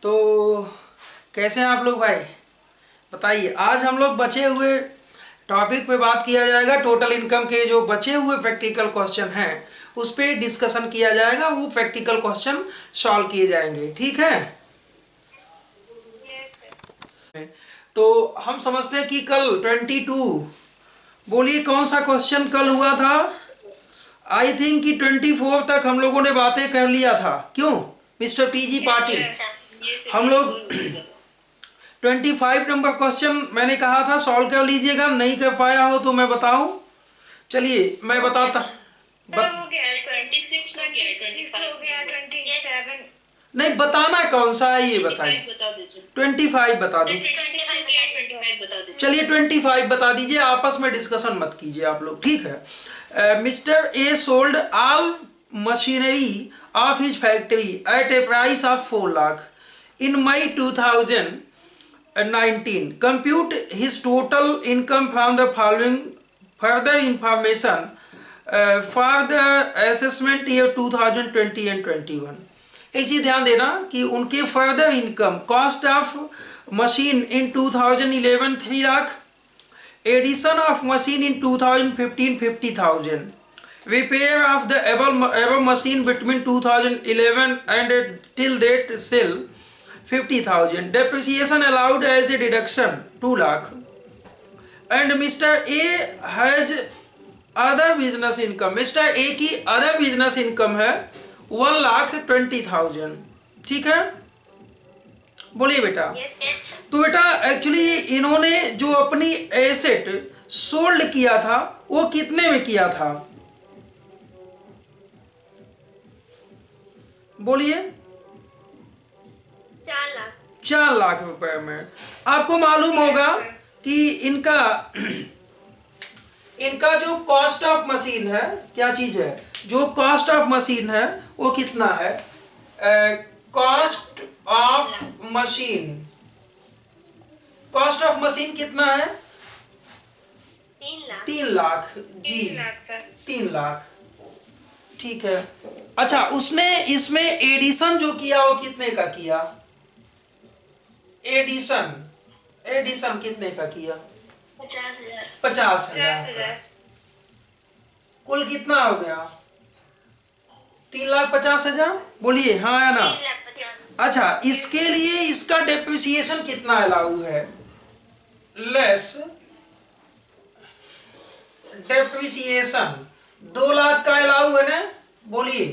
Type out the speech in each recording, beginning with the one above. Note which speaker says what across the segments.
Speaker 1: तो कैसे हैं आप लोग भाई? बताइए। आज हम लोग बचे हुए टॉपिक पे बात किया जाएगा। टोटल इनकम के जो बचे हुए प्रैक्टिकल क्वेश्चन हैं उस पे डिस्कशन किया जाएगा। वो प्रैक्टिकल क्वेश्चन सॉल्व किए जाएंगे, ठीक है? तो हम समझते हैं कि कल 22, बोलिए कौन सा क्वेश्चन कल हुआ था? आई थिंक कि 24 तक हम लोगों ने बातें कर लिया था। क्यों मिस्टर पीजी पाटिल? हम लोग 25 नंबर क्वेश्चन मैंने कहा था सॉल्व कर लीजिएगा। नहीं कर पाया हो तो मैं बताऊं? चलिए मैं बताता। नहीं, बताना कौन सा है ये बताइए। 25 बता दो। चलिए 25 बता दीजिए, आपस में डिस्कशन मत कीजिए आप लोग, ठीक है? Mister A sold all machinery of his factory at a price of 4 lakh in May 2019. Compute his total income from the following further information for the assessment year 2020 and 21. एक चीज ध्यान देना कि उनके further income, cost of machine in 2011 3 lakh, addition of machine in 2015 50,000, repair of the above machine between 2011 and till date sale 50,000, depreciation allowed as a deduction 2 lakh, and Mr. A has other business income. Mr. A की other business income है 1,20,000, ठीक है? बोलिए बेटा। तो बेटा actually इन्होंने जो अपनी एसेट सोल्ड किया था वो कितने में किया था? बोलिए। 4 लाख रुपए में। आपको मालूम होगा कि इनका जो कॉस्ट ऑफ मशीन है, क्या चीज है, जो कॉस्ट ऑफ मशीन है वो कितना है? Cost of machine, cost of machine कितना है? 3 लाख जी, 3 लाख, ठीक है। अच्छा, उसने इसमें एडिशन जो किया वो कितने का किया? एडिशन कितने का किया? 50,000 का। कुल कितना हो गया? 3,50,000। बोलिए हाँ या ना? अच्छा, इसके लिए इसका डेप्रिसिएशन कितना अलाउ है? लेस डेप्रिसिएशन 2 लाख का अलाउ है ना? बोलिए।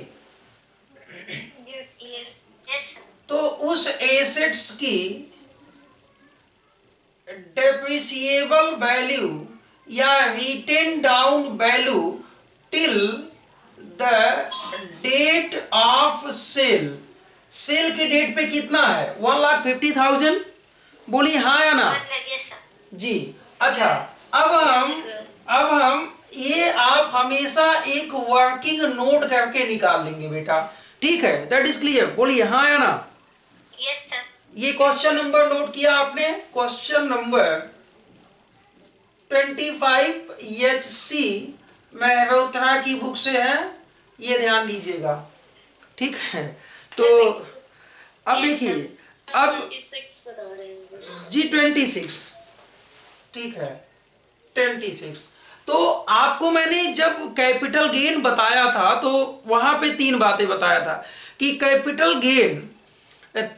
Speaker 1: तो उस एसेट्स की डेप्रिसिएबल वैल्यू या written down value till the date of sale, sale के डेट पे कितना है? 1,50,000। बोलिए हाँ या ना? जी। अच्छा, अब हम ये आप हमेशा एक वर्किंग नोट करके निकाल लेंगे बेटा, ठीक है? That is clear. बोलिए हाँ या ना? ये क्वेश्चन नंबर नोट किया आपने? क्वेश्चन नंबर 25 HC मेहरोत्रा की बुक से है, ये ध्यान दीजिएगा, ठीक है? तो अब देखिए, अब जी 26, ठीक है 26। तो आपको मैंने जब कैपिटल गेन बताया था तो वहां पे 3 बातें बताया था कि कैपिटल गेन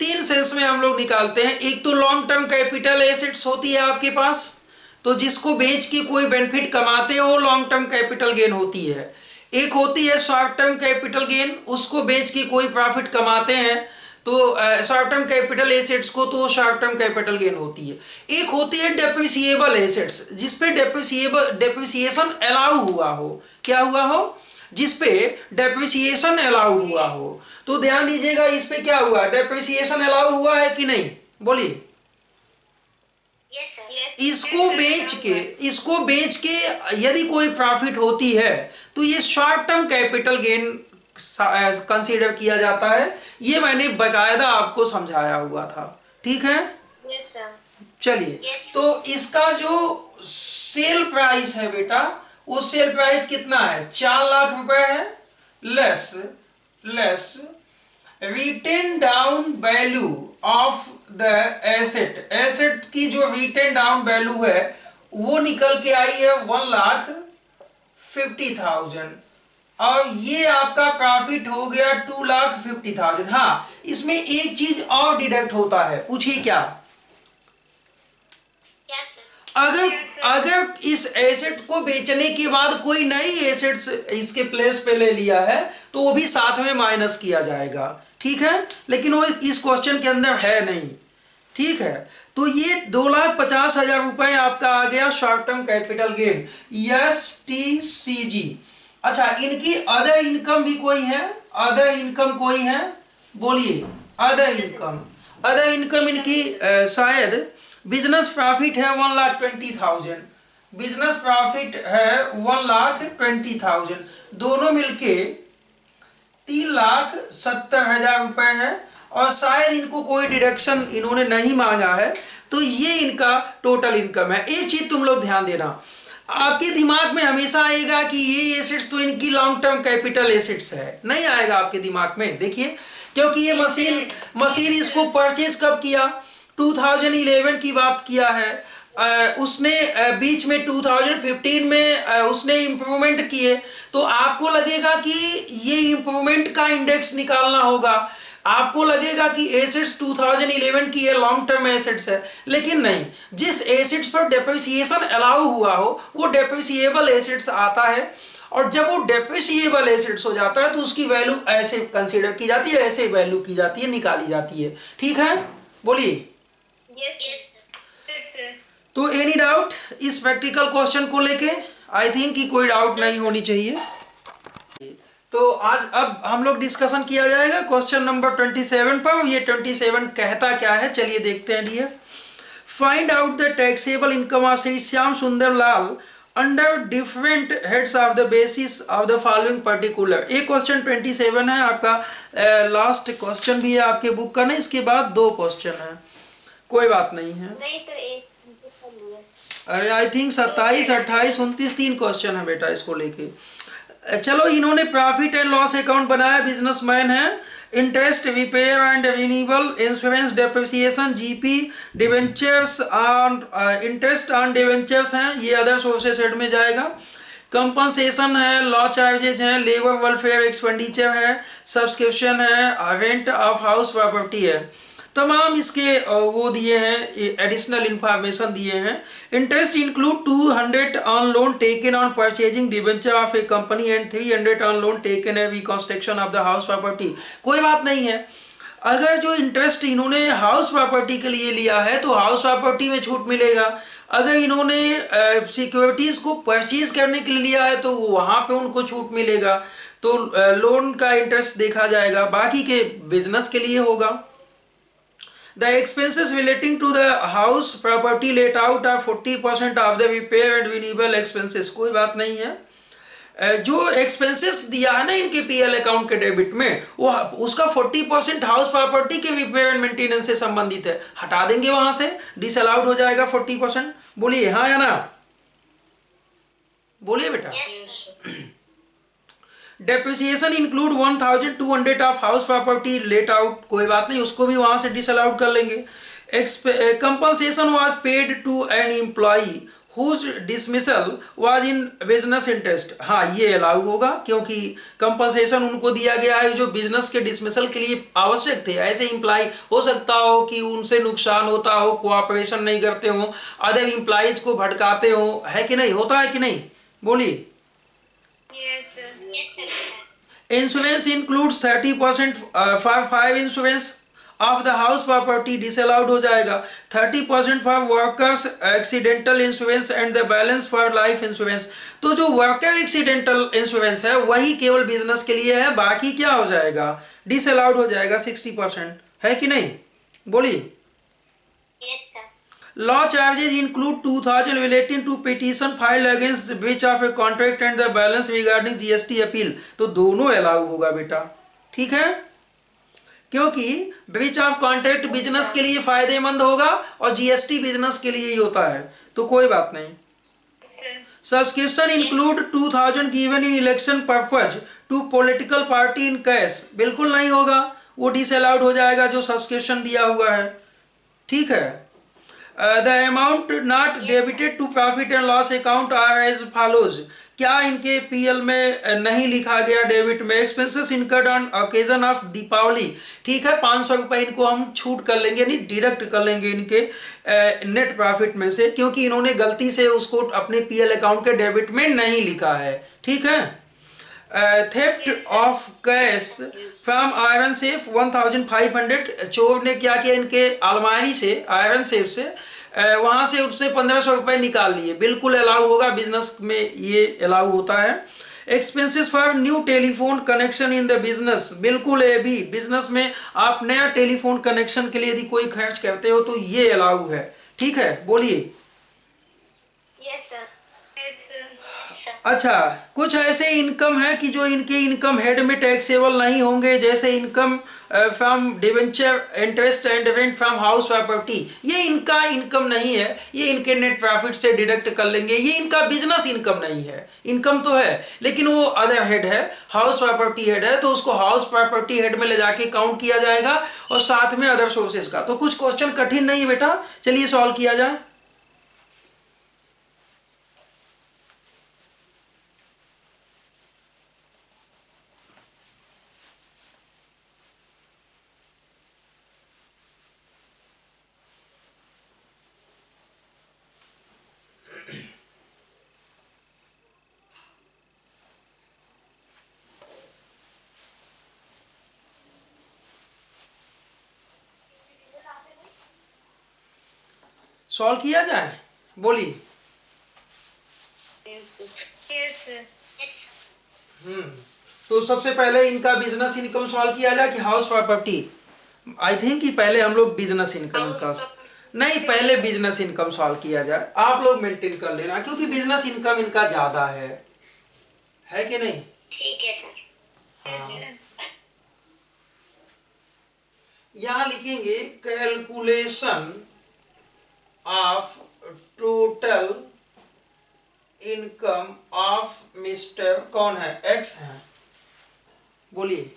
Speaker 1: 3 सेंस में हम लोग निकालते हैं। एक तो लॉन्ग टर्म कैपिटल एसेट्स होती है आपके पास, तो जिसको बेच के कोई बेनिफिट कमाते हो लॉन्ग टर्म कैपिटल गेन होती है। एक होती है शॉर्ट टर्म कैपिटल गेन, उसको बेच के कोई प्रॉफिट कमाते हैं तो शॉर्ट टर्म कैपिटल एसेट्स को तो शॉर्ट टर्म कैपिटल गेन होती है। एक होती है डेप्रिसिएबल एसेट्स, जिसपे डेप्रिसिएशन अलाउ हुआ हो। क्या हुआ हो? जिसपे डेप्रिसिएशन अलाउ हुआ हो। तो ध्यान दीजिएगा, इस पे क्या हुआ? डेप्रिसिएशन अलाउ हुआ है कि नहीं? बोलिए। इसको बेच के यदि कोई प्रॉफिट होती है तो ये short term capital gain consider किया जाता है। ये मैंने बकायदा आपको समझाया हुआ था, ठीक है? चलिए, तो इसका जो सेल प्राइस है बेटा, वो सेल प्राइस कितना है? 4 लाख रुपए है, less written down value of the asset, asset की जो रिटेन डाउन वैल्यू है वो निकल के आई है 1,50,000 और ये आपका प्रॉफिट हो गया 2,50,000। हाँ, इसमें एक चीज और डिडक्ट होता है, पूछिए क्या? अगर इस एसेट को बेचने के बाद कोई नई एसेट्स इसके प्लेस पे ले लिया है तो वो भी साथ में माइनस किया जाएगा, ठीक है, लेकिन वो इस क्वेश्चन के अंदर है नहीं, ठीक है। तो ये 2,50,000 रुपए आपका आ गया short term capital gain, STCG। अच्छा, इनकी अदर इनकम भी कोई है? अदर इनकम कोई है? बोलिए। अदर इनकम, अदर इनकम इनकी शायद बिजनेस प्रॉफिट है 1,20,000, बिजनेस प्रॉफिट है 1,20,000, दोनों मिलके 3,70,000 रुपए है और शायद इनको कोई डिडक्शन इन्होंने नहीं मांगा है, तो ये इनका टोटल इनकम है। एक चीज तुम लोग ध्यान देना, आपके दिमाग में हमेशा आएगा कि ये एसेट्स तो इनकी लॉन्ग टर्म कैपिटल एसेट्स है, नहीं आएगा आपके दिमाग में। देखिए, क्योंकि ये मशीन इसको परचेज कब किया? 2011 की बात किया है। उसने बीच में 2015 में उसने इम्प्रूवमेंट किए, तो आपको लगेगा कि ये इम्प्रूवमेंट का इंडेक्स निकालना होगा, आपको लगेगा कि एसेट्स 2011 की ये लॉन्ग टर्म एसेट्स है, लेकिन नहीं, जिस एसेट्स पर डेप्रिसिएशन अलाउ हुआ हो वो डेप्रिसिएबल एसेट्स आता है, और जब वो डेप्रिसिएबल एसेट्स हो जाता है तो उसकी वैल्यू ऐसे कंसीडर की जाती है, ऐसे वैल्यू की जाती है, निकाली जाती है, ठीक है। बोलिए। तो एनी डाउट इस प्रैक्टिकल क्वेश्चन को लेके? आई थिंक कि कोई डाउट नहीं होनी चाहिए। तो आज अब हम लोग डिस्कशन किया जाएगा क्वेश्चन नंबर 27 पर। ये 27 कहता क्या है, चलिए देखते हैं। Dear, find out the taxable income of Shri Shyam Sundar Lal under different heads of the basis of the following particular. एक क्वेश्चन 27 है आपका, लास्ट क्वेश्चन भी है आपके बुक का, नहीं, इसके बाद 2 क्वेश्चन है, कोई बात नहीं है। नहीं तो एक अरे आई थिंक 27, 28, 29 3 क्वेश्चन है बेटा इसको लेके। चलो, इन्होंने प्रॉफिट एंड लॉस अकाउंट बनाया, बिजनेसमैन है, interest, repair and renewable, insurance, depreciation, GP, debentures on interest on debentures हैं, ये अदर सोर्सेस हेड में जाएगा। कंपनसेशन है, लॉ चार्जेज हैं, लेबर वेलफेयर एक्सपेंडिचर है, सब्सक्रिप्शन है, रेंट ऑफ हाउस प्रॉपर्टी है, तमाम इसके वो दिए हैं, एडिशनल इंफॉर्मेशन दिए हैं। Interest include 200 on loan taken on purchasing debenture of A company and 300 on loan taken a reconstruction of the house property. कोई बात नहीं है, अगर जो इंटरेस्ट इन्होंने हाउस प्रॉपर्टी के लिए लिया है तो हाउस प्रॉपर्टी में छूट मिलेगा, अगर इन्होंने सिक्योरिटीज़ को परचेज करने के लिए लिया है तो वहाँ पे उनको छूट मिलेगा, तो लोन का इंटरेस्ट देखा जाएगा, बाकी के बिजनेस के लिए होगा। The expenses relating to the house property let out are 40% of the repair and renewal expenses। कोई बात नहीं है, जो एक्सपेंसेस दिया है ना इनके पीएल अकाउंट के डेबिट में, वो उसका 40% हाउस प्रॉपर्टी के रिपेयर एंड मेंटेनेंस से संबंधित है, हटा देंगे वहां से, डिसअलाउड हो जाएगा 40%। बोलिए हाँ या ना, बोलिए बेटा। Depreciation include 1,200 of house property let out, कोई बात नहीं, उसको भी वहां से डिसअलाउड कर लेंगे। Compensation was paid to an employee whose dismissal was in business interest, हाँ ये अलाउ होगा, क्योंकि कंपनसेशन उनको दिया गया है जो बिजनेस के डिसमिसल के लिए आवश्यक थे। ऐसे एम्प्लॉय हो सकता हो कि उनसे नुकसान होता हो, कोऑपरेशन नहीं करते हो, अदर एम्प्लॉइज को भटकाते हो, है कि नहीं, होता है कि नहीं, बोलिए। Insurance includes 30% for 5 insurance of the house property, disallowed हो जाएगा, 30% for workers accidental insurance and the balance for life insurance. तो जो वर्कर एक्सीडेंटल इंश्योरेंस है वही केवल बिजनेस के लिए है, बाकी क्या हो जाएगा, डिसअलाउड हो जाएगा 60%, है कि नहीं, बोलिए। Law charges include 2,000 relating to petition filed against breach of a contract and the balance regarding GST appeal। तो दोनों अलाउ होगा बेटा, ठीक है, क्योंकि ब्रीच ऑफ कॉन्ट्रैक्ट बिजनेस के लिए फायदेमंद होगा और जीएसटी बिजनेस के लिए ही होता है, तो कोई बात नहीं। Subscription include 2,000 given in election purpose to political party in cash, बिल्कुल नहीं होगा, वो डिसअलाउड हो जाएगा जो सब्सक्रिप्शन दिया हुआ है, ठीक है। The amount not debited to profit and loss account are as follows, क्या इनके पीएल में नहीं लिखा गया डेबिट में? Expenses incurred on occasion of Deepavali, ठीक है, 500 रुपये इनको हम छूट कर लेंगे, नहीं डिडक्ट कर लेंगे इनके नेट प्रॉफिट में से, क्योंकि इन्होंने गलती से उसको अपने पीएल अकाउंट के डेबिट में नहीं लिखा है, ठीक है। Theft of cash from iron safe 1500, चोर ने क्या किया, इनके अलमारी से, आयरन सेफ से वहां से उससे 1500 रुपये निकाल लिए, बिल्कुल अलाउ होगा, बिजनेस में ये अलाउ होता है। Expenses for new telephone connection in the business, बिल्कुल ये भी बिजनेस में आप नया टेलीफोन कनेक्शन के लिए यदि कोई खर्च करते हो तो ये अलाउ है, ठीक है, बोलिए।
Speaker 2: Yes sir.
Speaker 1: अच्छा, कुछ ऐसे इनकम है कि जो इनके इनकम हेड में टैक्सेबल नहीं होंगे, जैसे income from debenture, interest and rent from house property, ये इनका इनकम नहीं है, ये इनके नेट प्रॉफिट से डिडक्ट कर लेंगे, ये इनका बिजनेस इनकम नहीं है, इनकम तो है लेकिन वो अदर हेड है, हाउस प्रॉपर्टी हेड है, तो उसको हाउस प्रॉपर्टी हेड में ले जाके काउंट किया जाएगा और साथ में अदर सोर्सेज का। तो कुछ क्वेश्चन कठिन नहीं बेटा, चलिए सॉल्व किया जाए। सॉल्व किया जाए, बोलिए। तो सबसे पहले इनका बिजनेस इनकम सॉल्व किया जाए कि हाउस प्रॉपर्टी? आई थिंक कि पहले हम लोग बिजनेस इनकम का, नहीं पहले बिजनेस इनकम सॉल्व किया जाए, आप लोग मेंटेन कर लेना क्योंकि बिजनेस इनकम इनका ज्यादा है कि नहीं?
Speaker 2: ठीक है सर।
Speaker 1: हाँ। यहां लिखेंगे calculation of total income of mister, कौन है, एक्स है, बोलिए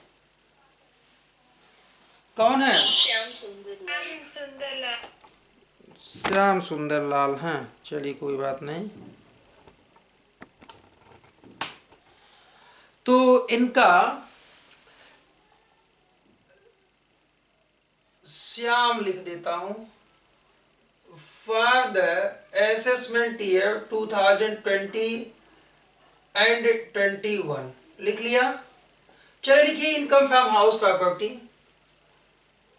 Speaker 1: कौन है?
Speaker 2: श्याम सुंदर लाल।
Speaker 1: श्याम सुंदर लाल हैं, चलिए कोई बात नहीं। तो इनका श्याम लिख देता हूं, for the assessment year 2020 and 21 लिख लिया। चलिए लिखिए income from house property,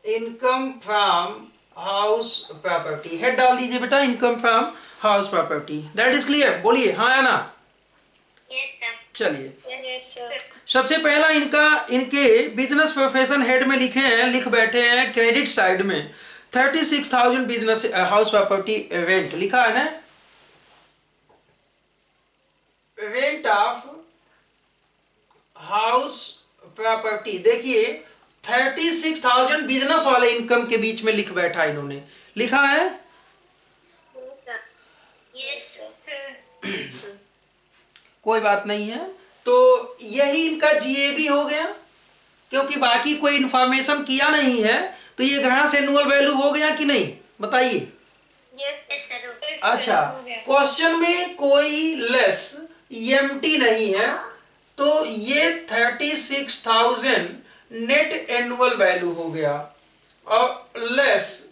Speaker 1: income from house property, head डाल दीजिए बेटा, income from house property, that is clear, बोलिए हाँ या ना?
Speaker 2: Yes sir.
Speaker 1: चलिए
Speaker 2: यस सर।
Speaker 1: सबसे पहला इनका, इनके बिजनेस प्रोफेशन हेड में लिखे हैं, लिख बैठे हैं क्रेडिट साइड में 36,000 बिजनेस हाउस प्रॉपर्टी रेंट लिखा है ना, रेंट ऑफ हाउस प्रॉपर्टी, देखिए 36,000 बिजनेस वाले इनकम के बीच में लिख बैठा इन्होंने, लिखा है?
Speaker 2: Yes sir.
Speaker 1: कोई बात नहीं है, तो यही इनका जीएबी हो गया, क्योंकि बाकी कोई इंफॉर्मेशन किया नहीं है, तो ये ग्रॉस एनुअल वैल्यू हो गया कि नहीं, बताइए।
Speaker 2: Yes sir.
Speaker 1: अच्छा, क्वेश्चन में कोई लेस एम्प्टी नहीं है, तो ये 36,000 नेट एनुअल वैल्यू हो गया, और less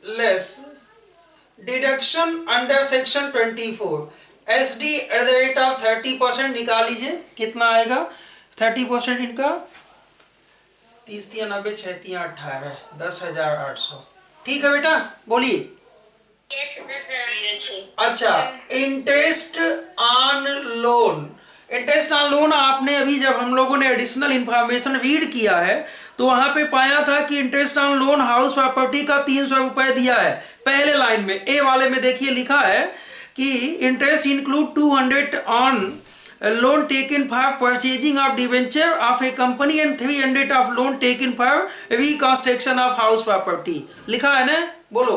Speaker 1: deduction under section 24 SD at the rate of 30% निकाल लीजिए, कितना आएगा 30% इनका, 30 3 90 6 3 18 10,800, ठीक है बेटा, बोलिए।
Speaker 2: Yes sir.
Speaker 1: अच्छा, interest on loan, interest on loan आपने अभी जब हम लोगों ने एडिशनल इंफॉर्मेशन रीड किया है तो वहां पे पाया था कि interest on loan house property का 300 रुपए दिया है, पहले लाइन में ए वाले में देखिए लिखा है कि interest include 200 on loan taken for purchasing of debenture of A company and 300 of loan taken for reconstruction of house property, लिखा है ना, बोलो।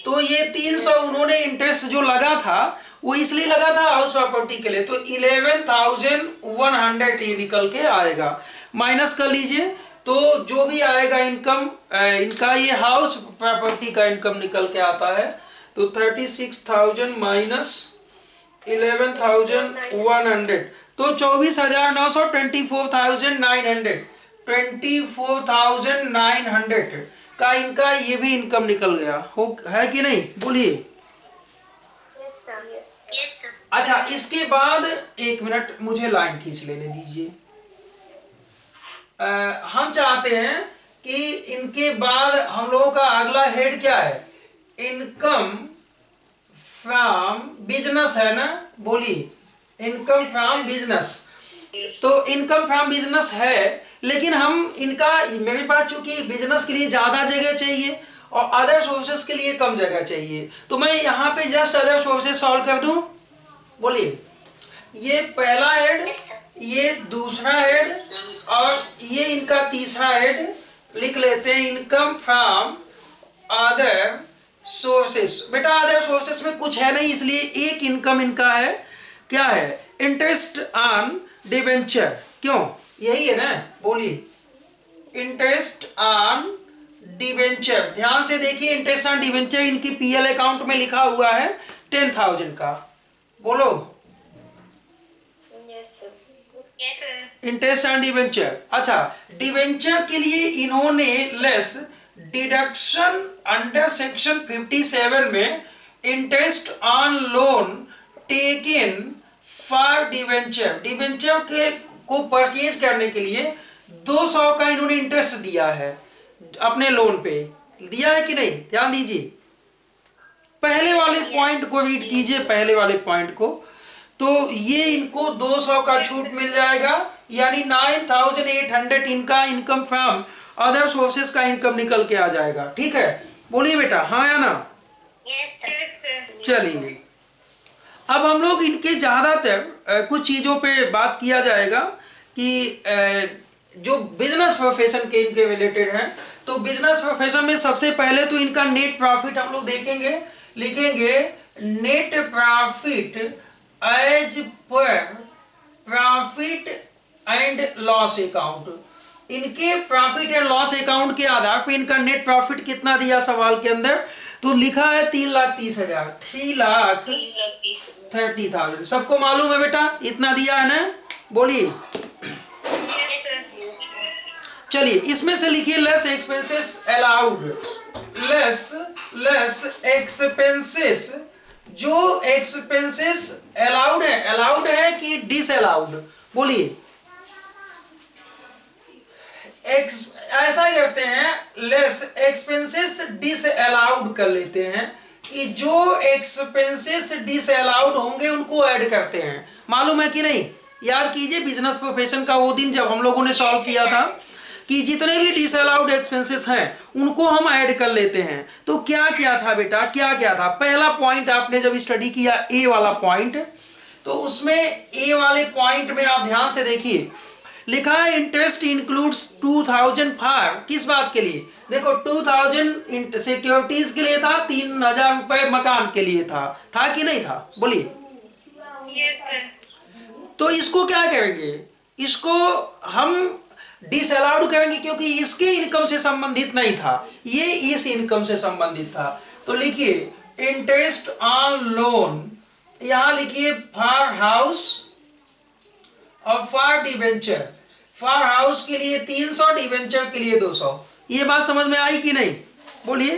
Speaker 1: तो ये 300 उन्होंने इंटरेस्ट जो लगा था वो इसलिए लगा था हाउस प्रॉपर्टी के लिए, तो 11,100 ये निकल के आएगा, माइनस कर लीजिए तो जो भी आएगा इनकम इनका ये हाउस प्रॉपर्टी का इनकम निकल के आता है। तो 36,000 माइनस 11,100 तो 24,900 24,900 का इनका ये भी इनकम निकल गया हो, है कि नहीं? बोलिए।
Speaker 2: Yes, sir.
Speaker 1: अच्छा, इसके बाद एक मिनट मुझे लाइन खींच लेने दीजिए। हम चाहते हैं कि इनके बाद हम लोगों का अगला हेड क्या है? इनकम फ्रॉम बिजनेस है ना? बोलिए, इनकम फ्रॉम बिजनेस। तो इनकम फ्रॉम बिजनेस है, लेकिन हम इनका मेरे पास चूंकि बिजनेस के लिए ज्यादा जगह चाहिए और अदर सोर्सेस के लिए कम जगह चाहिए, तो मैं यहाँ पे जस्ट अदर सोर्सेस सॉल्व कर दूं। बोलिए, ये पहला हेड, ये दूसरा हेड और ये इनका तीसरा हेड लिख लेते हैं इनकम फ्रॉम अदर सोर्सेस। बेटा अदर सोर्सेस में कुछ है नहीं, इसलिए एक इनकम इनका है, क्या है? Interest on debenture. क्यों? यही है ना? बोलिए, इंटरेस्ट ऑन डिबेंचर। ध्यान से देखिए, इंटरेस्ट ऑन डिबेंचर इनकी पीएल अकाउंट में लिखा हुआ है 10,000 का। बोलो,
Speaker 2: Yes, sir. Yes, sir.
Speaker 1: Interest on debenture. अच्छा, डिबेंचर के लिए इन्होंने लेस डिडक्शन अंडर सेक्शन 57 में interest on loan taken for debenture, debenture के को परचेज करने के लिए 200 का इन्होंने इंटरेस्ट दिया है अपने लोन पे। दिया है कि नहीं? ध्यान दीजिए, पहले वाले पॉइंट को रीड कीजिए, पहले वाले पॉइंट को। तो ये इनको 200 का छूट मिल जाएगा, यानी 9,800 इनका इनकम फ्रॉम अदर सोर्सेस का इनकम निकल के आ जाएगा। ठीक है? बोलिए बेटा, हाँ या ना?
Speaker 2: Yes, sir.
Speaker 1: चलिए, अब हम लोग इनके ज्यादातर कुछ चीजों पे बात किया जाएगा कि जो बिजनेस प्रोफेशन के इनके रिलेटेड हैं। तो बिजनेस प्रोफेशन में सबसे पहले तो इनका नेट प्रॉफिट हम लोग देखेंगे, लिखेंगे net profit as per profit and loss account. इनके प्रॉफिट एंड लॉस अकाउंट के आधार पे इनका नेट प्रॉफिट कितना दिया सवाल के अंदर? तो लिखा है 3,30,000, 3,30,000। सबको मालूम है बेटा, इतना दिया है ना? बोलिए।
Speaker 2: Yes, sir.
Speaker 1: चलिए, इसमें से लिखिए less expenses allowed. Less expenses, जो एक्सपेंसेस अलाउड है कि डिसअलाउड? बोलिए। ऐसा करते हैं, लेस एक्सपेंसेस डिसअलाउड कर लेते हैं कि जो एक्सपेंसेस डिसअलाउड होंगे उनको ऐड करते हैं। मालूम है कि नहीं? याद कीजिए बिजनेस प्रोफेशन का वो दिन जब हम लोगों ने सॉल्व किया था कि जितने भी डिसअलाउड एक्सपेंसेस हैं उनको हम ऐड कर लेते हैं। तो क्या क्या था बेटा, क्या क्या था? पहला पॉइंट आपने जब स्टडी किया ए वाला पॉइंट, तो उसमें ए वाले पॉइंट में आप ध्यान से देखिए, लिखा है इंटरेस्ट इंक्लूड्स 2,000 फॉर, किस बात के लिए? देखो 2,000 सिक्योरिटीज के लिए था, 3,000 रुपए मकान के लिए था कि नहीं था? बोलिए।
Speaker 2: Yes, sir.
Speaker 1: तो इसको क्या करेंगे? इसको हम डिसअलाउड करेंगे क्योंकि इसके इनकम से संबंधित नहीं था, ये इस इनकम से संबंधित था। तो लिखिए इंटरेस्ट ऑन लोन, यहां लिखिए फॉर हाउस और फॉर डिवेंचर। फॉर हाउस के लिए 300, डिवेंचर के लिए 200। ये बात समझ में आई कि नहीं? बोलिए।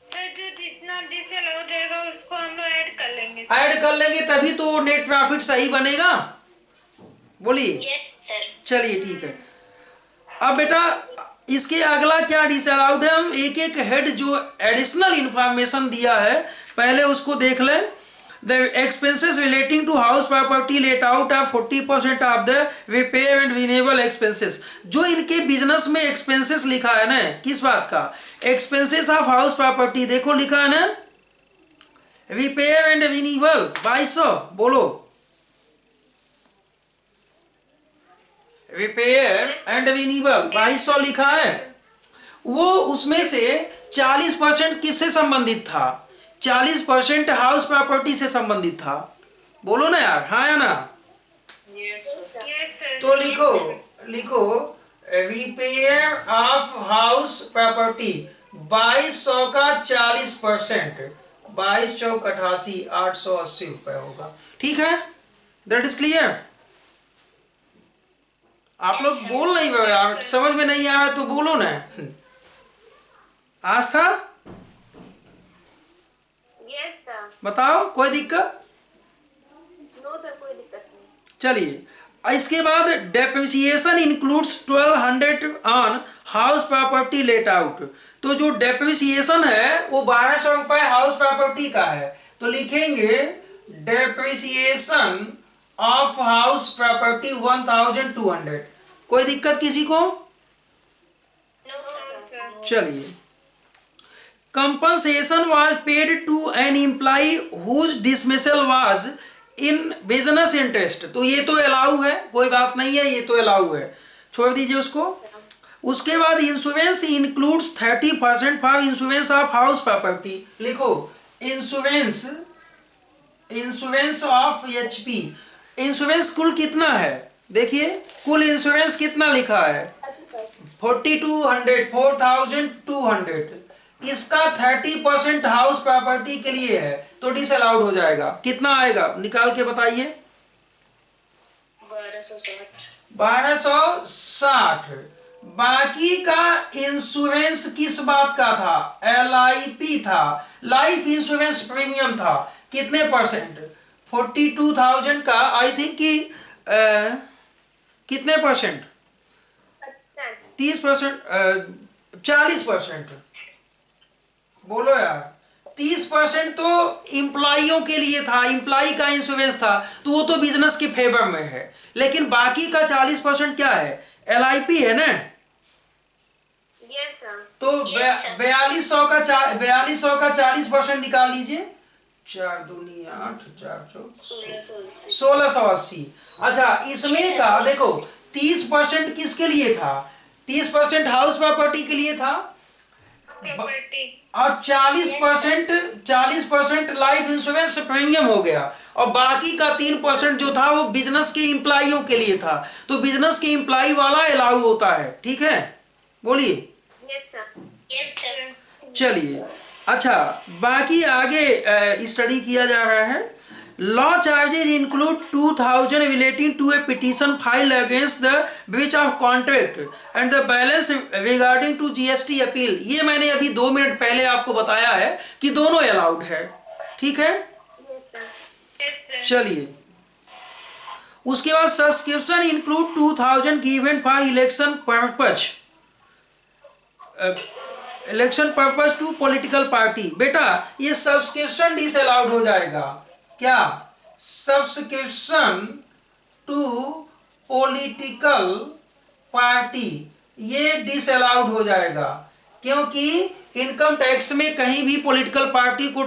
Speaker 2: सर, जो जितना डिसअलाउड रहेगा उसको हम लोग ऐड कर लेंगे।
Speaker 1: ऐड कर लेंगे तभी तो नेट प्रॉफिट सही बनेगा। बोलिए।
Speaker 2: Yes, sir.
Speaker 1: चलिए ठीक है। अब बेटा इसके अगला क्या डिसअलाउड है, हम एक एक हेड जो एडिशनल इंफॉर्मेशन दिया है पहले उसको देख लें। The expenses relating to house property let out are 40% of the repair and renewal expenses। जो इनके बिजनेस में एक्सपेंसेस लिखा है ना, किस बात का? Expenses of house property. देखो लिखा है ना, रिपेयर एंड रिन्यूअल 2200। बोलो, रिपेयर एंड रिन्यूअल 2200 लिखा है। वो उसमें से 40% किससे संबंधित था? 40% हाउस प्रॉपर्टी से संबंधित था। बोलो ना यार, हाँ या ना?
Speaker 2: Yes, sir.
Speaker 1: तो लिखो लिखो रिपेयर ऑफ हाउस प्रॉपर्टी 2200 का 40%, 22×4 = 880 रुपए होगा। ठीक है, दैट इज क्लियर। आप लोग बोल नहीं रहे यार, समझ में नहीं आया तो बोलो ना। आज था,
Speaker 2: यस सर।
Speaker 1: बताओ कोई दिक्कत?
Speaker 2: नो सर, कोई दिक्कत नहीं।
Speaker 1: चलिए, इसके बाद depreciation includes 1200 on house property let out. तो जो डेप्रिसिएशन है वो 1200 रुपए हाउस प्रॉपर्टी का है, तो लिखेंगे डेप्रिसिएशन ऑफ हाउस प्रॉपर्टी 1200। कोई दिक्कत किसी को?
Speaker 2: No sir.
Speaker 1: चलिए, compensation was paid to an employee whose dismissal was in business interest। तो ये तो अलाउ है, कोई बात नहीं है, ये तो अलाउ है, छोड़ दीजिए उसको। उसके बाद insurance includes 30% for insurance of house property. लिखो insurance, insurance of HP. Insurance कुल कितना है? देखिए कुल इंश्योरेंस कितना लिखा है, 4200। इसका 30% हाउस प्रॉपर्टी के लिए है, तो डिसअलाउड हो जाएगा। कितना आएगा निकाल के बताइए? 1260। बाकी का इंश्योरेंस किस बात का था? LIP था, लाइफ इंश्योरेंस प्रीमियम था। कितने परसेंट? 42,000 का आई थिंक कि कितने परसेंट? 30%, 40%। बोलो यार, 30% तो इंप्लॉइयों के लिए था, इंप्लॉई का इंश्योरेंस था, तो वो तो बिजनेस के फेवर में है। लेकिन बाकी का 40% क्या है? LIP है ना।
Speaker 2: Yes sir.
Speaker 1: तो 4200 का 40% निकाल लीजिए। 4 दूनी 8, 4 चौक 1680। अच्छा, इसमें का देखो 30% किसके लिए था? 30% हाउस प्रॉपर्टी के लिए था,
Speaker 2: प्रॉपर्टी।
Speaker 1: और 40% लाइफ इंश्योरेंस प्रीमियम हो गया, और बाकी का 3% जो था वो बिजनेस के एम्प्लॉइयों के लिए था। तो बिजनेस के एम्प्लॉई वाला अलाउ होता है। ठीक है, बोलिए।
Speaker 2: Yes sir. Yes sir.
Speaker 1: चलिए, अच्छा बाकी आगे स्टडी किया जा रहा है। Law charges include 2000 relating to a petition filed against the breach of contract and the balance regarding to GST appeal. ये मैंने अभी 2 मिनट पहले आपको बताया है कि दोनों अलाउड है। ठीक है,
Speaker 2: यस सर। Yes sir.
Speaker 1: चलिए, उसके बाद subscription include 2000 given for election purpose, election purpose to political party. बेटा ये सब्सक्रिप्शन डिसअलाउड हो जाएगा। क्या? सब्सक्रिप्शन टू पॉलिटिकल पार्टी, ये डिसअलाउड हो जाएगा, क्योंकि इनकम टैक्स में कहीं भी पॉलिटिकल पार्टी को,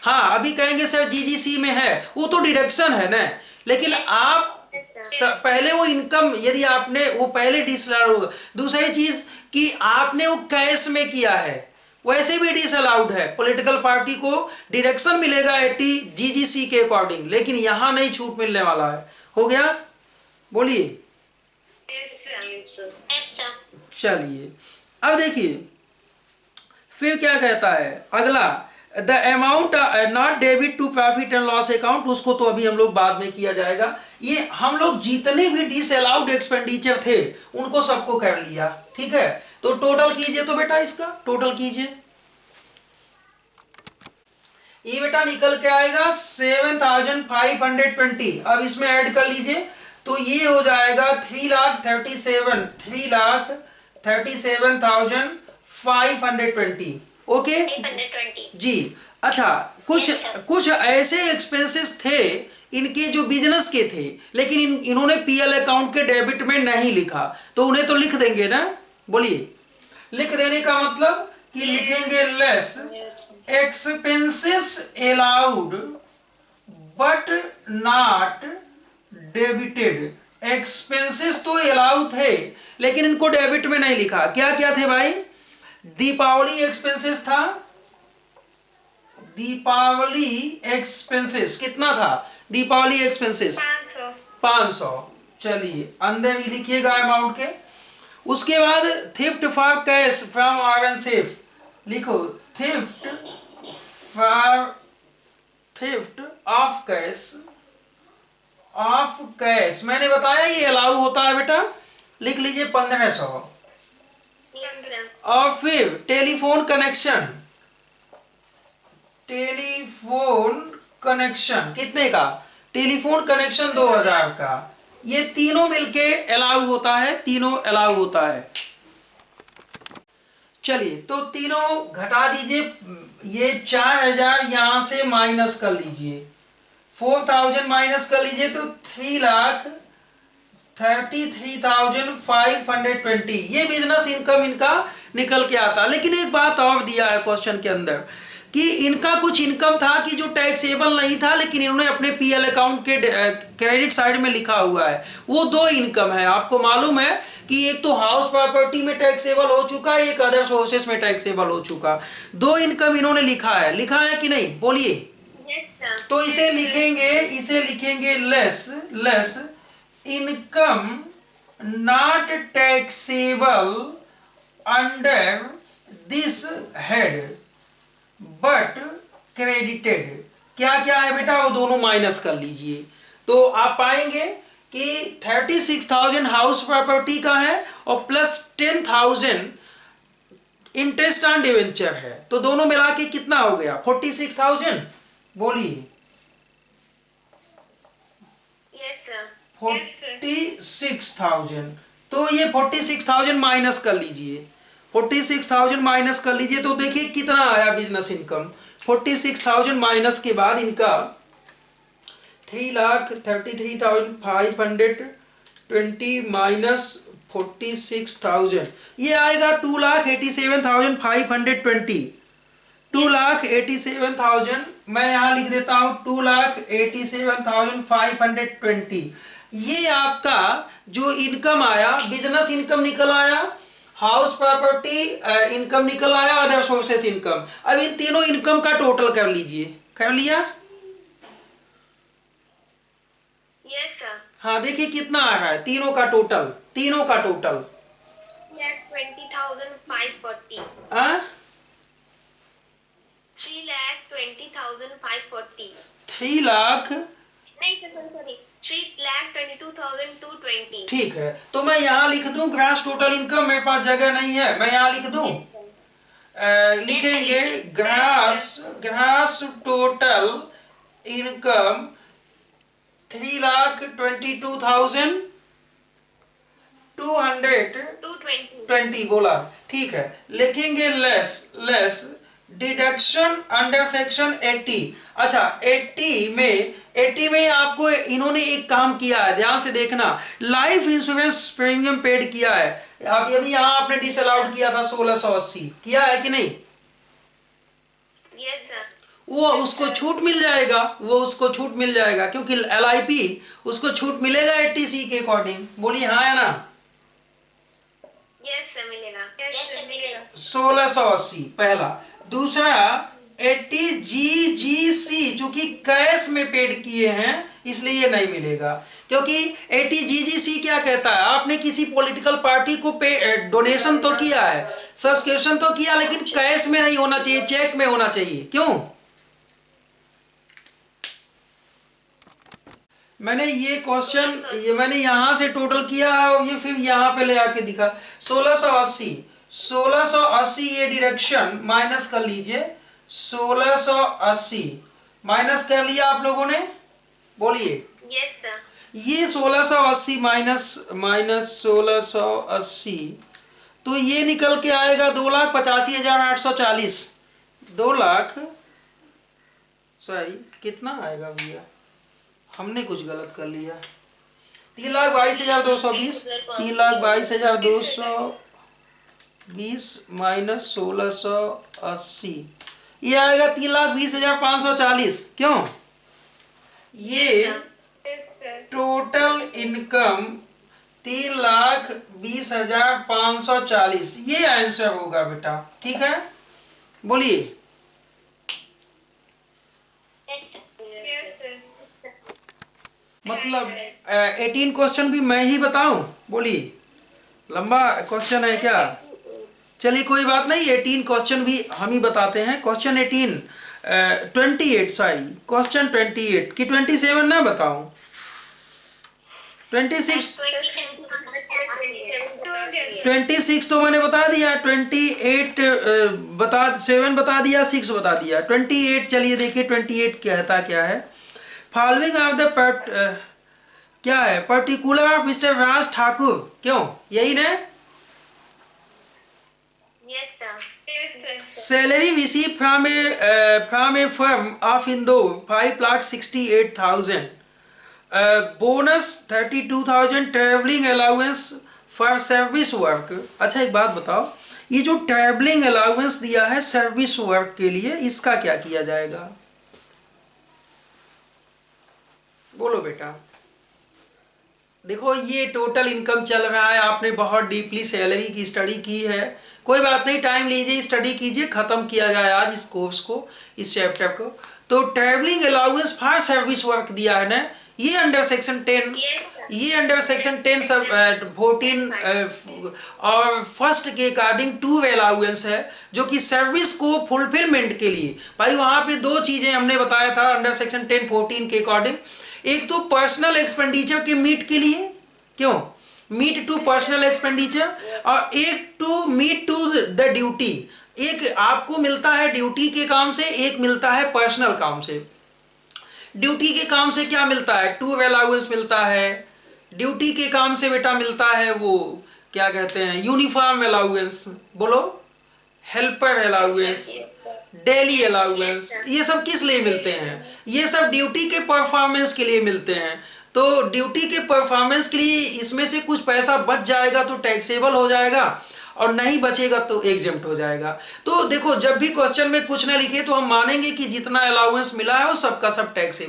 Speaker 1: हाँ अभी कहेंगे सर GGC में है, वो तो डिडक्शन है ना। लेकिन आप पहले वो इनकम, यदि आपने वो पहले डिसअलाउड होगा। दूसरी चीज कि आपने वो कैश में किया है, वैसे भी डिसअलाउड है। पॉलिटिकल पार्टी को डिडक्शन मिलेगा 80 GGC के अकॉर्डिंग, लेकिन यहां नहीं छूट मिलने वाला है। हो गया, बोलिए। चलिए, अब देखिए फिर क्या कहता है अगला, the amount not debit to profit and loss account. उसको तो अभी हम लोग बाद में किया जाएगा। ये हम लोग जितने भी डिसअलाउड एक्सपेंडिचर थे उनको सबको कर लिया। ठीक है, तो टोटल कीजिए, तो बेटा इसका टोटल कीजिए। ये बेटा निकल के आएगा 7520। अब इसमें ऐड कर लीजिए, तो ये हो जाएगा 3,37,520। ओके जी। अच्छा, कुछ ऐसे एक्सपेंसेस थे इनके जो बिजनेस के थे, लेकिन इन्होंने PL अकाउंट के डेबिट में नहीं लिखा, तो उन्हें तो लिख देंगे ना। बोलिए, लिख देने का मतलब कि लिखेंगे less expenses allowed but not debited. Expenses तो अलाउ थे, लेकिन इनको डेबिट में नहीं लिखा। क्या क्या थे भाई? दीपावली एक्सपेंसेस था, दीपावली एक्सपेंसेस कितना था? दीपावली एक्सपेंसेस
Speaker 2: 500।
Speaker 1: 500। चलिए अंदर ही लिखिएगा अमाउंट के। उसके बाद theft for cash from our safe लिखो, theft for theft of cash मैंने बताया ये अलाउ होता है बेटा, लिख लीजिए 1500। और फिर टेलीफोन कनेक्शन कितने का, टेलीफोन कनेक्शन 2000 का। ये तीनों मिलके अलाउ होता है, तीनों अलाउ होता है। चलिए तो तीनों घटा दीजिए, ये 4000 यहां से माइनस कर लीजिए, 4000 माइनस कर लीजिए तो 3,33,520 ये बिजनेस इनकम इनका निकल के आता। लेकिन एक बात और दिया है क्वेश्चन के अंदर कि इनका कुछ इनकम था कि जो टैक्सेबल नहीं था, लेकिन इन्होंने अपने पीएल अकाउंट के क्रेडिट साइड में लिखा हुआ है। वो दो इनकम है, आपको मालूम है कि एक तो हाउस प्रॉपर्टी में टैक्सेबल हो चुका है, एक अदर सोर्सेस में टैक्सेबल हो चुका। दो इनकम इन्होंने लिखा है कि नहीं, बोलिए। तो इसे लिखेंगे less income not taxable under this head but credited. क्या क्या है बेटा, वो दोनों माइनस कर लीजिए तो आप पाएंगे कि 36,000 हाउस प्रॉपर्टी का है और प्लस 10,000 इंटरेस्ट ऑन डिवेंचर है, तो दोनों मिला के कितना हो गया 46,000, बोलिए। 46,000। तो ये 46,000 माइनस कर लीजिए, 46,000 माइनस कर लीजिए तो देखिए कितना आया बिजनेस इनकम। 46,000 माइनस के बाद इनका 3,33,520 माइनस 46,000 ये आएगा 2,87,520। 2,87,000 मैं यहां लिख देता हूं 2,87,520। ये आपका जो इनकम आया बिजनेस इनकम निकल आया, हाउस प्रॉपर्टी इनकम निकल आया, अदर सोर्सेस इनकम। अब इन तीनों इनकम का टोटल कर लीजिए, कर लिया?
Speaker 2: Yes sir.
Speaker 1: हाँ देखिए कितना आ रहा है तीनों का टोटल,
Speaker 2: 20,540। 3,20,540।
Speaker 1: 3 लाख
Speaker 2: नहीं सर, सॉरी 3,22,220।
Speaker 1: ठीक है, तो मैं यहाँ लिख दूं ग्रास टोटल इनकम, मेरे पास जगह नहीं है, मैं यहाँ लिख दूं। लिखेंगे ग्रास टोटल इनकम 3,22,220 बोला, ठीक है। लिखेंगे लेस डिडक्शन अंडर सेक्शन 80। अच्छा 80 में आपको इन्होंने एक काम किया है, ध्यान से देखना, लाइफ इंश्योरेंस प्रीमियम पेड किया है। अब अभी यहाँ आपने डिसअलाउड किया था 1680, किया है कि नहीं?
Speaker 2: Yes sir.
Speaker 1: वो उसको छूट मिल जाएगा, क्योंकि LIP उसको छूट मिलेगा 80C के अकॉर्डिंग, बोलिए हाँ या ना?
Speaker 2: यस सर मिलेगा। यस सर मिलेगा।
Speaker 1: 1680 पहला। दूसरा 80GGC चूंकि कैश में पेड किए हैं इसलिए ये नहीं मिलेगा, क्योंकि 80GGC क्या कहता है, आपने किसी पॉलिटिकल पार्टी को डोनेशन तो किया है, सब्सक्रिप्शन तो किया, लेकिन कैश में नहीं होना चाहिए, चेक में होना चाहिए। क्यों? मैंने ये क्वेश्चन मैंने यहां से टोटल किया और ये फिर यहां पे ले आके दिखा 1680 ये डिडक्शन माइनस कर लीजिए, 1680 माइनस कर लिया आप लोगों ने, बोलिए।
Speaker 2: Yes sir.
Speaker 1: ये 1680 माइनस 1680 तो ये निकल के आएगा 2,85,840। 2 लाख सॉरी कितना आएगा भैया, हमने कुछ गलत कर लिया। 3,22,220 3,22,220 माइनस 1680 ये आएगा 3,20,540। क्यों? ये टोटल इनकम 3,20,540 ये आंसर होगा बेटा, ठीक है, बोलिए। मतलब 18 क्वेश्चन भी मैं ही बताऊं? बोलिए, लंबा क्वेश्चन है क्या? चलिए कोई बात नहीं, 18 क्वेश्चन भी हम ही बताते हैं। क्वेश्चन 18, 28 सॉरी, क्वेश्चन 28 कि 27 ना बताऊं? 26, 26 तो मैंने बता दिया, 28 बता, 7 बता दिया, 6 बता दिया, 28 चलिए देखिए 28 कहता क्या है। फॉलोइंग ऑफ द क्या है, particular of mister Raj Thakur, क्यों, यही ना? Salary received from a firm of Indore 5,68,000. Bonus 32,000. Traveling allowance for service work. अच्छा एक बात बताओ, ये जो ट्रैवलिंग अलाउंस दिया है सर्विस वर्क के लिए, इसका क्या किया जाएगा? बोलो बेटा। देखो ये टोटल इनकम चल रहा है, आपने बहुत डीपली सैलरी की स्टडी की है, कोई बात नहीं, टाइम लीजिए, स्टडी कीजिए, खत्म किया जाए आज इस कोर्स को, इस चैप्टर को। तो travelling allowance for service work दिया है ना, ये अंडर सेक्शन 10, ये अंडर सेक्शन 10 सब 14 और फर्स्ट के अकॉर्डिंग टू अलाउंस है, जो कि सर्विस को फुलफिलमेंट के लिए। भाई वहां पे दो चीजें हमने बताया था अंडर सेक्शन 10 14 के अकॉर्डिंग, एक तो पर्सनल एक्सपेंडिचर के मीट के लिए, क्यों, मीट टू पर्सनल एक्सपेंडिचर, और एक to meet to the duty, एक आपको मिलता है ड्यूटी के काम से, एक मिलता है पर्सनल काम से। ड्यूटी के काम से क्या मिलता है, टू अलाउंस मिलता है, ड्यूटी के काम से बेटा मिलता है वो क्या कहते हैं, यूनिफॉर्म अलाउंस, बोलो, हेल्पर अलाउंस, डेली अलाउंस, ये सब किस लिए मिलते हैं, ये सब ड्यूटी के परफॉर्मेंस के लिए मिलते हैं। तो ड्यूटी के परफॉर्मेंस के लिए इसमें से कुछ पैसा बच जाएगा तो टैक्सेबल हो जाएगा, और नहीं बचेगा तो एग्जेम्प्ट हो जाएगा। तो देखो जब भी क्वेश्चन में कुछ ना लिखे तो हम मानेंगे कि जितना अलाउंस मिला है वो सबका सब टैक्स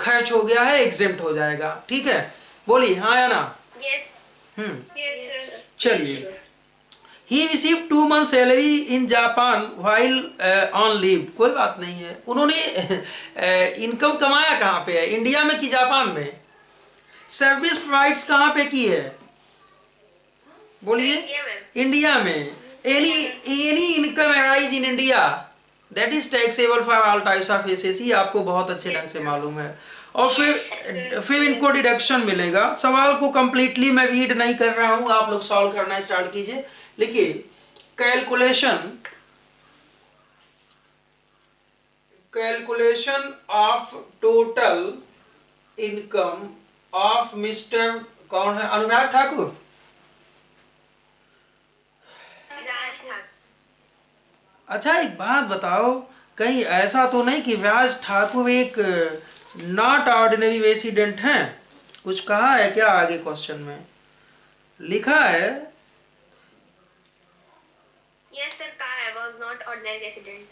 Speaker 1: खर्च हो गया है, एग्जेम्प्ट हो जाएगा, ठीक है? बोलिए हाँ या ना? चलिए, He received 2 months salary in Japan while on leave. कोई बात नहीं है, उन्होंने इनकम कमाया कहाँ पे है, इंडिया में कि जापान में? सर्विस प्रोवाइड्स कहाँ पे की है, बोलिए? इंडिया में। Any income arise in India that is taxable for all types of SSC, आपको बहुत अच्छे ढंग से मालूम है। और फिर इनको डिडक्शन मिलेगा। सवाल को कंप्लीटली मैं रीड नहीं कर रहा हूँ, आप लोग सॉल्व करना स्टार्ट कीजिए। लिखिए, calculation of total income of mister, कौन है, अनुराग ठाकुर? अच्छा एक बात बताओ, कहीं ऐसा तो नहीं कि राज ठाकुर एक नॉट ऑर्डिनरी रेसिडेंट हैं? कुछ कहा है क्या आगे क्वेश्चन में? लिखा है
Speaker 2: Yes sir, कहा है was not ordinary resident.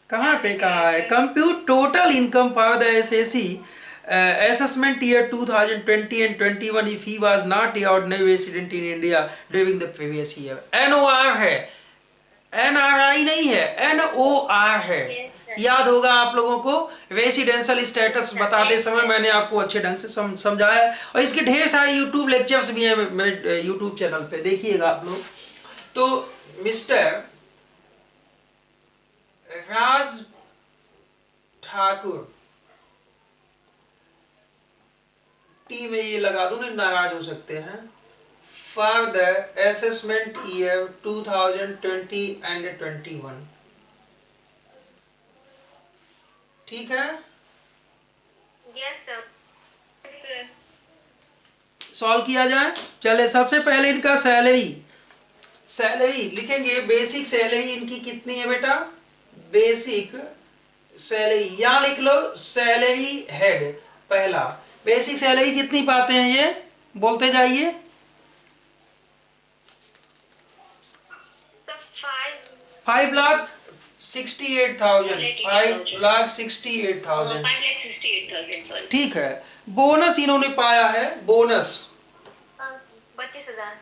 Speaker 1: कहाँ पे कहा है? Compute total income for the assessee assessment year 2020 and 21 if he was not a ordinary resident in India during the previous year. NOR है, NRI नहीं है, NOR है। याद होगा आप लोगों को, रेसिडेंशियल स्टेटस बताते समय मैंने आपको अच्छे ढंग से समझाया, और इसके ढेर सारे यूट्यूब लेक्चर्स भी हैं मेरे यूट्यूब चैनल पे, देखिएगा आप लोग। तो मिस्टर राज ठाकुर, टी में ये लगा दूं, नहीं नाराज हो सकते हैं, for the assessment year 2020 and 21, ठीक है?
Speaker 2: Yes sir.
Speaker 1: सॉल्व किया जाए। चले, सबसे पहले इनका सैलरी लिखेंगे। बेसिक सैलरी इनकी कितनी है बेटा? बेसिक सैलरी यहां लिख लो, सैलरी हेड पहला। बेसिक सैलरी कितनी पाते हैं ये, बोलते जाइए। 5,68,000, 5,68,000, ठीक है। बोनस इन्होंने पाया है, बोनस
Speaker 2: 32,000।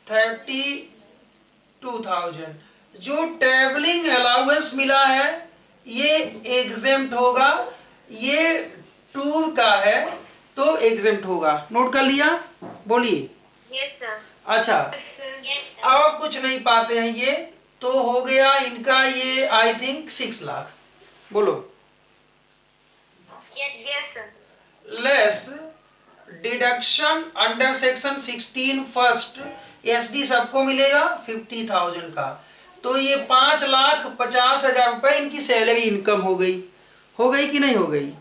Speaker 1: 32,000। जो ट्रैवलिंग अलाउंस मिला है ये एग्जेम्प्ट होगा, ये टूर का है तो एग्जेम्प्ट होगा। नोट कर लिया, बोलिए।
Speaker 2: Yes, sir.
Speaker 1: अच्छा,
Speaker 2: Sir.
Speaker 1: और कुछ नहीं पाते हैं ये, तो हो गया इनका ये आई थिंक 6 लाख। बोलो।
Speaker 2: Yes, sir.
Speaker 1: Less deduction under section 16 first SD सबको मिलेगा 50,000 का। तो ये 5,50,000 रुपए इनकी सैलरी इनकम हो गई। हो गई कि नहीं हो गई?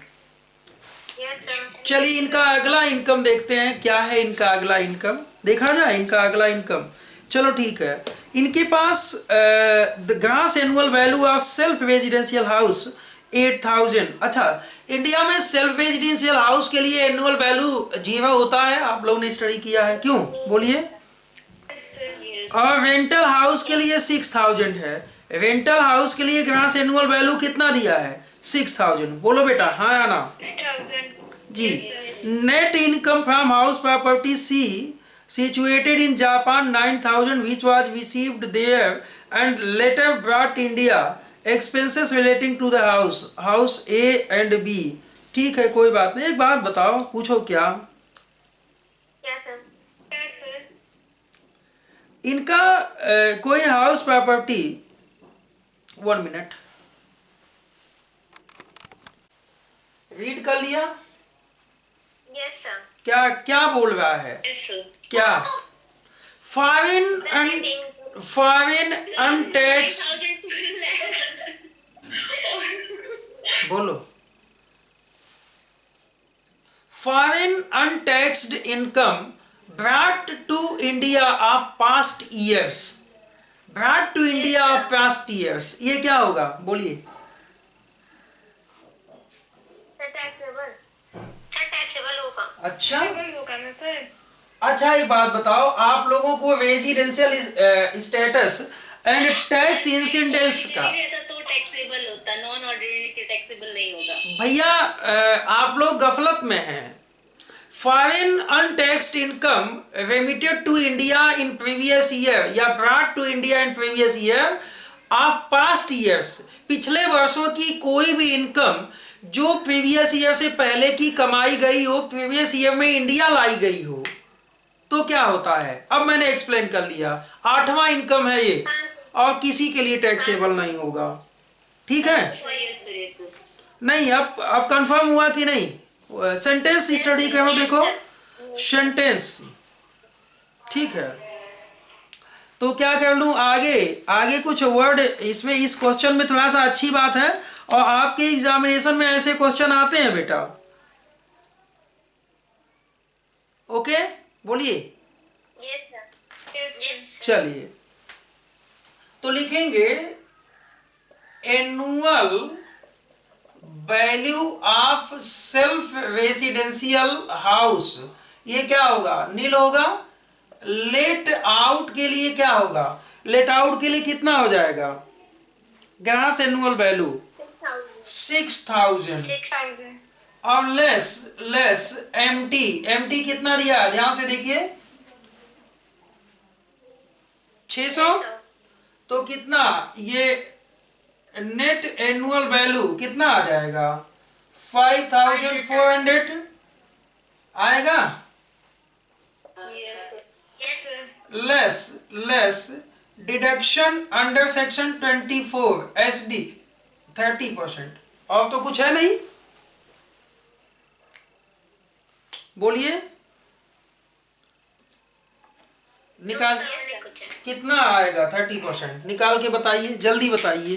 Speaker 2: Yes, sir.
Speaker 1: चलिए इनका अगला इनकम देखते हैं, क्या है इनका अगला इनकम, देखा जाए इनका अगला इनकम। चलो ठीक है, इनके पास the gross annual value of self residential house 8,000। अच्छा, इंडिया में सेल्फ रेजिडेंशियल हाउस के लिए एनुअल वैल्यू 0 होता है, आप लोगों ने स्टडी किया है, क्यों बोलिए?
Speaker 2: Yes, sir. Yes.
Speaker 1: और रेंटल हाउस के लिए 6,000 है। रेंटल हाउस के लिए ग्रॉस एनुअल वैल्यू कितना दिया है? 6,000। बोलो बेटा, हाँ या ना?
Speaker 2: 6,000.
Speaker 1: जी। Net income from house property C situated in Japan 9,000 which was received there and later brought India, expenses relating to the house A and B। ठीक है, कोई बात नहीं। एक बात बताओ, पूछो क्या?
Speaker 2: Yes, sir. Yes, sir.
Speaker 1: इनका कोई हाउस प्रॉपर्टी, 1 मिनट, रीड कर लिया?
Speaker 2: Yes, sir.
Speaker 1: क्या क्या बोल रहा है?
Speaker 2: Yes, sir.
Speaker 1: क्या? फॉरेन अनटैक्स, बोलो। Foreign untaxed income brought to India of past years. Brought to India of past years, ये क्या होगा? बोलिए।
Speaker 2: टैक्सेबल होगा।
Speaker 1: अच्छा,
Speaker 2: होगा ना सर?
Speaker 1: अच्छा एक बात बताओ, आप लोगों को residential status and tax incidence का
Speaker 2: तो टैक्सेबल होता, नॉन ऑर्डिनरी टैक्सेबल नहीं होगा।
Speaker 1: भैया आप लोग गफलत में हैं। Foreign untaxed income remitted to India in previous year या brought to India in previous year of past years, पिछले वर्षों की कोई भी इनकम जो प्रीवियस ईयर से पहले की कमाई गई हो, प्रीवियस ईयर में इंडिया लाई गई हो, तो क्या होता है? अब मैंने एक्सप्लेन कर लिया, 8वां इनकम है ये, और किसी के लिए टैक्सेबल नहीं होगा। ठीक है? नहीं, अब कंफर्म हुआ कि नहीं? सेंटेंस स्टडी करो, देखो सेंटेंस। ठीक है, तो क्या कर लूं आगे? आगे कुछ वर्ड इसमें, इस क्वेश्चन में थोड़ा सा अच्छी बात है, और आपके एग्जामिनेशन में ऐसे क्वेश्चन आते हैं बेटा। ओके, बोलिए।
Speaker 2: Yes, sir. Yes, sir.
Speaker 1: चलिए, तो लिखेंगे annual value of self residential house, ये क्या होगा? नील होगा। लेट आउट के लिए क्या होगा? लेट आउट के लिए कितना हो जाएगा? Gross annual value 6,000।
Speaker 2: 6,000.
Speaker 1: और लेस एमटी कितना दिया? ध्यान से देखिए, 600। तो कितना ये नेट एनुअल वैल्यू कितना आ जाएगा? 5,400 आएगा।
Speaker 2: Yes, sir.
Speaker 1: Less deduction under section 24 SD 30%। और तो कुछ है नहीं, बोलिए। निकाल, कितना आएगा? 30%। निकाल के बताइए, जल्दी बताइए।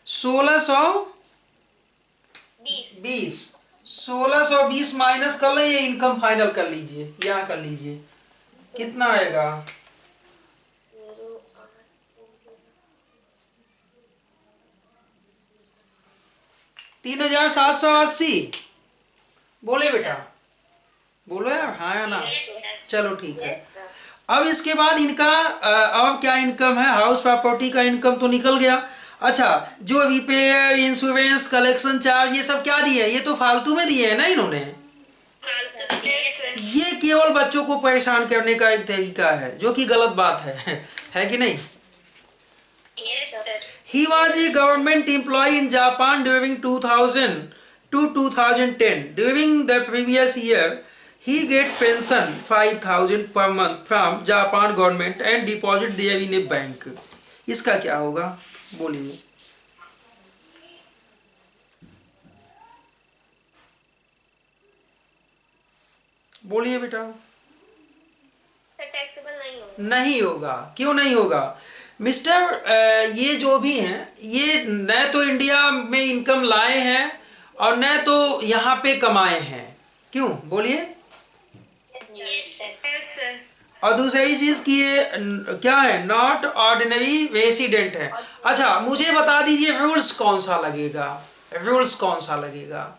Speaker 1: 1620। 1620 माइनस कर ले, ये इनकम फाइनल कर लीजिए, यहाँ कर लीजिए, कितना आएगा? 3,780। बोले बेटा, बोलो यार, हाँ या ना? चलो ठीक है। अब इसके बाद इनका अब क्या इनकम है? हाउस प्रॉपर्टी का इनकम तो निकल गया। अच्छा, जो रिपेयर, इंश्योरेंस, कलेक्शन चार्ज, ये सब क्या दिए? ये तो फालतू में दिए है ना इन्होंने। ये केवल बच्चों को परेशान करने का एक तरीका है, जो कि गलत बात है कि नहीं? He was a government employee in Japan during 2000 to 2010. During the previous year, he get pension 5,000 per month from Japan government and deposit there in a bank. इसका क्या होगा, बोलिए। बोलिए बेटा।
Speaker 2: टैक्सेबल नहीं होगा।
Speaker 1: नहीं होगा, क्यों नहीं होगा मिस्टर? ये जो भी हैं, ये न तो इंडिया में इनकम लाए हैं और न तो यहाँ पे कमाए हैं। क्यों, बोलिए।
Speaker 2: Yes sir.
Speaker 1: और दूसरी चीज की ये क्या है, नॉट ऑर्डिनरी रेसिडेंट है। अच्छा, मुझे बता दीजिए रूल्स कौन सा लगेगा, रूल्स कौन सा लगेगा?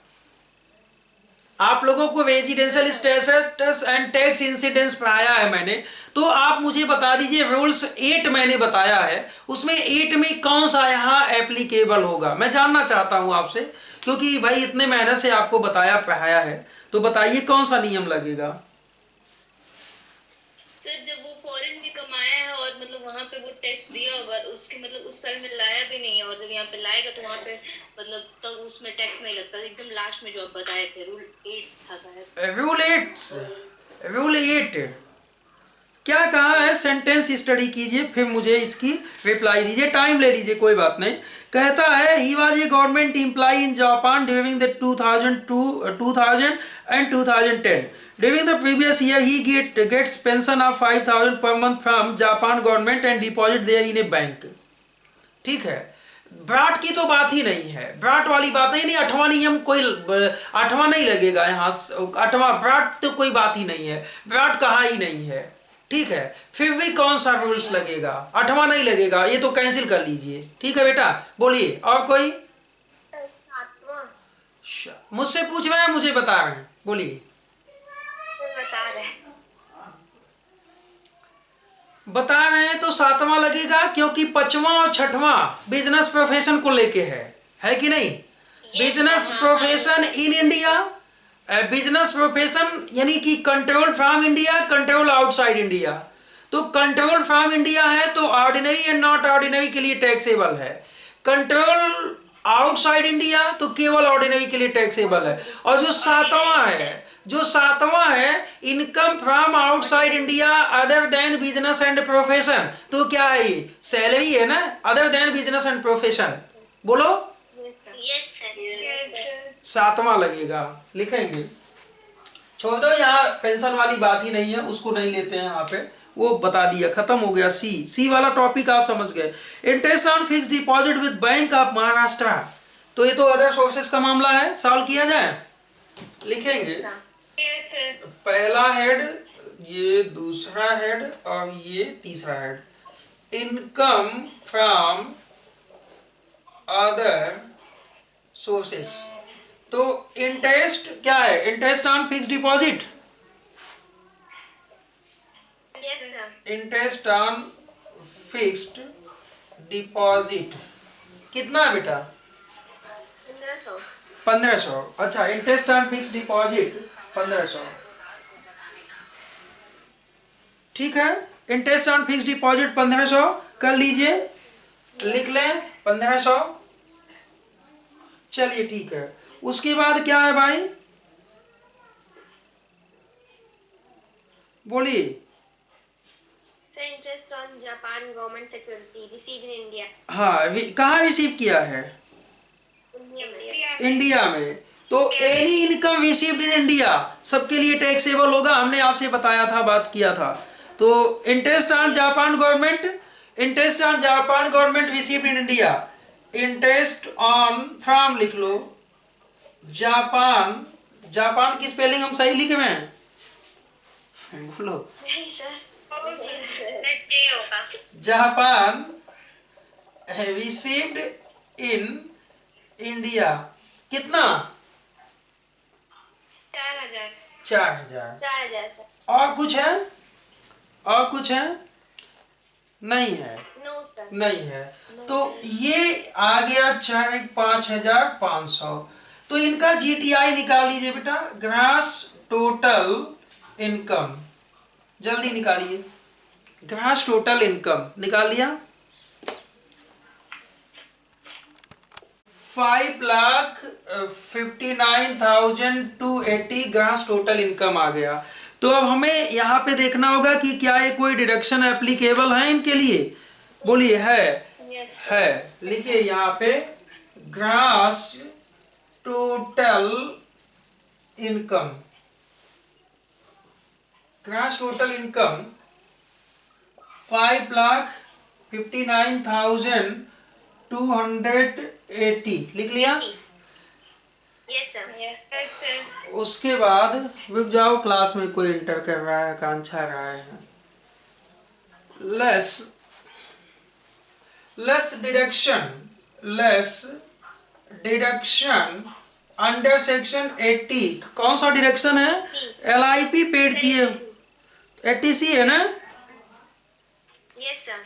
Speaker 1: आप लोगों को residential status and tax incidence पढ़ाया है मैंने, तो आप मुझे बता दीजिए रूल्स 8 मैंने बताया है, उसमें 8 में कौन सा यहाँ एप्लीकेबल होगा, मैं जानना चाहता हूँ आपसे, क्योंकि भाई इतने मेहनत से आपको बताया पढ़ाया है, तो बताइए कौन सा नियम लगेगा।
Speaker 2: सर जब वो फॉरेन भी कमाया है और मतलब वहाँ पे वो टैक्स दिया होगा, उसके मतलब उस साल में लाया भी नहीं है, और जब यहाँ पे लाएगा तो वहाँ पे मतलब तब तो उसमें टैक्स नहीं लगता। एकदम लास्ट में जो आप बताए थे रूल 8 था शायद।
Speaker 1: रूल 8 क्या कहा है, सेंटेंस स्टडी कीजिए, फिर मुझे इसकी रिप्लाई दीजिए, टाइम ले लीजिए, कोई बात नहीं। कहता है he was a government employ in Japan during the 2000 and 2010. During the previous year, he gets pension of 5,000 per month from Japan government and deposit there in a bank. ठीक है, ब्राट की तो बात ही नहीं है, ब्राट वाली बात नहीं, 8वां नियम कोई 8वां नहीं लगेगा यहाँ, 8वां ब्राट तो कोई बात ही नहीं है, ब्राट कहा ही नहीं है। ठीक है, फिर भी कौन सा रूल्स लगेगा, 8वां नहीं लगेगा, ये तो कैंसिल कर लीजिए। ठीक है बेटा, बोलिए। और कोई मुझसे पूछ रहे हैं, मुझे बता रहे हैं, बोलिए। बता रहे हैं तो 7वां लगेगा, क्योंकि 5वां और 6वां बिजनेस प्रोफेशन को लेके है कि नहीं? Business profession in India, business profession यानी कि control from India, control outside India. तो कंट्रोल फ्रॉम इंडिया है तो ऑर्डिनरी एंड नॉट ऑर्डिनरी के लिए टैक्सेबल है, कंट्रोल आउटसाइड इंडिया तो केवल ऑर्डिनरी के लिए टैक्सेबल है। और जो सातवां है income from outside India other than business and profession, तो क्या है ये, सैलरी है ना, other than business and profession. बोलो। सातवां लगेगा, लिखेंगे। छोड़ दो, यहाँ पेंशन वाली बात ही नहीं है, उसको नहीं लेते हैं यहाँ पे, वो बता दिया, खत्म हो गया। सी वाला टॉपिक आप समझ गए। Interest on fixed deposit with bank of Maharashtra, तो ये तो अदर सोर्सेस का मामला है, सॉल्व किया जाए, लिखेंगे। पहला हेड, ये दूसरा हेड और ये तीसरा head, income from other sources. तो इंटरेस्ट क्या है, interest on fixed deposit, interest on fixed deposit कितना है बेटा? 1500। अच्छा, इंटरेस्ट ऑन फिक्स्ड डिपॉजिट 1500, ठीक है। इंटरेस्ट ऑन फिक्स्ड डिपॉजिट 1500 कर लीजिए, लिख लें 1500। चलिए ठीक है, उसके बाद क्या है भाई, बोलिए।
Speaker 2: Interest on Japan government security receive in India.
Speaker 1: हाँ, कहाँ रिसीव किया है? इंडिया में। तो any income received in India सबके लिए टैक्सेबल होगा, हमने आपसे बताया था, बात किया था। तो interest on Japan government, interest on Japan government received in India, interest on from लिख लो जापान, जापान की स्पेलिंग हम सही लिखे हैं, बोलो। जापान रिसीव्ड इन इंडिया कितना? 4000। और कुछ है? और कुछ है? नहीं है, नहीं है। तो ये आ गया 5,500। तो इनका GTI निकाल लीजिए बेटा, ग्रॉस टोटल इनकम, जल्दी निकालिए। ग्रॉस टोटल इनकम निकाल लिया, 5,59,280 ग्रास टोटल इनकम आ गया। तो अब हमें यहाँ पे देखना होगा कि क्या ये कोई डिडक्शन एप्लीकेबल है इनके लिए। बोलिए है। है, लिखिए यहाँ पे grass total income. Grass total income 5,59,280 लिख लिया।
Speaker 2: Yes sir.
Speaker 1: उसके बाद रुक जाओ, क्लास में कोई इंटर कर रहा है, कांछा रहा है। Less deduction under section 80। कौन सा डिडक्शन है? LIP पेड किए 80C है ना?
Speaker 2: यस सर,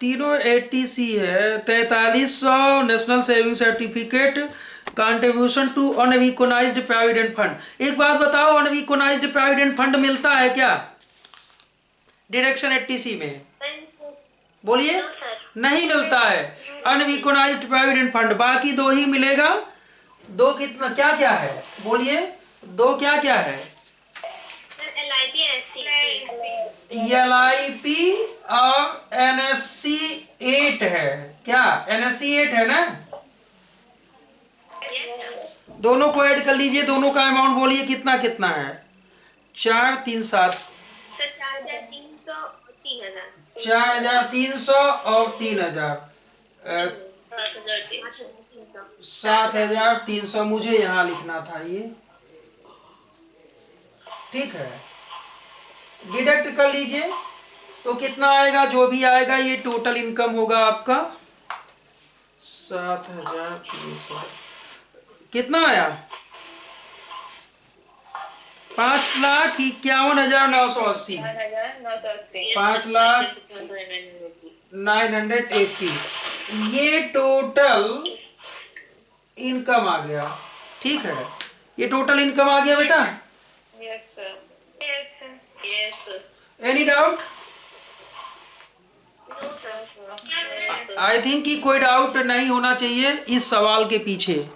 Speaker 1: तीनों 80C है। 4300 national saving certificate, contribution to unequalised provident fund. एक बात बताओ, अनइक्वलाइज्ड प्रोविडेंट फंड मिलता है क्या डिडक्शन 80C में? बोलिए। नहीं मिलता है अनइक्वलाइज्ड प्रोविडेंट फंड। बाकी दो ही मिलेगा। दो कितना क्या क्या है? बोलिए, दो क्या क्या है? LIP और NSC 8 है। क्या NSC 8 है ना? दोनों को ऐड कर लीजिए, दोनों का अमाउंट बोलिए कितना कितना है? 4 3 7 4,300 और 3,000 7,300 मुझे यहाँ लिखना था ये। ठीक है, डिडक्ट कर लीजिए तो कितना आएगा? जो भी आएगा ये टोटल इनकम होगा आपका 7,300। कितना आया? 5,51,980। 5,09,80 ये टोटल इनकम आ गया। ठीक है, ये टोटल इनकम आ गया बेटा।
Speaker 2: Yes sir.
Speaker 1: Any doubt? I think कि कोई डाउट नहीं होना चाहिए इस सवाल के पीछे।